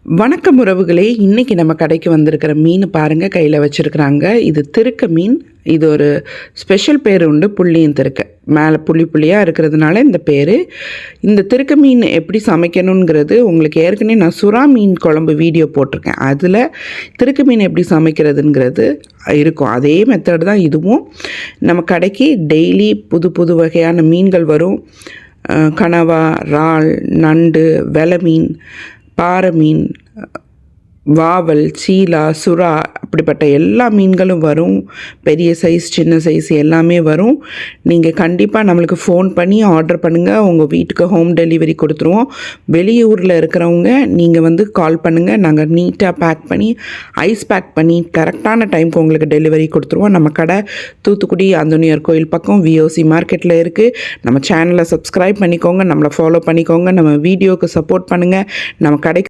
வணக்கம் உறவுகளே, இன்றைக்கி நம்ம கடைக்கு வந்திருக்கிற மீன் பாருங்கள், கையில் வச்சுருக்குறாங்க. இது திருக்க மீன். இது ஒரு ஸ்பெஷல் பேர் உண்டு, புள்ளியின் திருக்க. மேலே புள்ளி புள்ளியாக இருக்கிறதுனால இந்த பேர். இந்த திருக்க மீன் எப்படி சமைக்கணுங்கிறது உங்களுக்கு ஏற்கனவே நான் சுறா மீன் குழம்பு வீடியோ போட்டிருக்கேன். அதில் திருக்க மீன் எப்படி சமைக்கிறதுங்கிறது இருக்கும். அதே மெத்தட் தான் இதுவும். நம்ம கடைக்கு டெய்லி புது புது வகையான மீன்கள் வரும். கனவா, இறால், நண்டு, வெலை மீன், பாறை மீன், வாவல், சீலா, சுறா, அப்படிப்பட்ட எல்லா மீன்களும் வரும். பெரிய சைஸ், சின்ன சைஸ் எல்லாமே வரும். நீங்கள் கண்டிப்பாக நம்மளுக்கு ஃபோன் பண்ணி ஆர்டர் பண்ணுங்கள். உங்கள் வீட்டுக்கு ஹோம் டெலிவரி கொடுத்துருவோம். வெளியூரில் இருக்கிறவங்க நீங்கள் கால் பண்ணுங்கள். நாங்கள் நீட்டாக பேக் பண்ணி, ஐஸ் பேக் பண்ணி கரெக்டான டைமுக்கு உங்களுக்கு டெலிவரி கொடுத்துருவோம். நம்ம கடை தூத்துக்குடி அந்தோனியார் கோயில் பக்கம் விஓசி மார்க்கெட்டில் இருக்குது. நம்ம சேனலை சப்ஸ்கிரைப் பண்ணிக்கோங்க, நம்மளை ஃபாலோ பண்ணிக்கோங்க, நம்ம வீடியோவுக்கு சப்போர்ட் பண்ணுங்கள். நம்ம கடைக்கு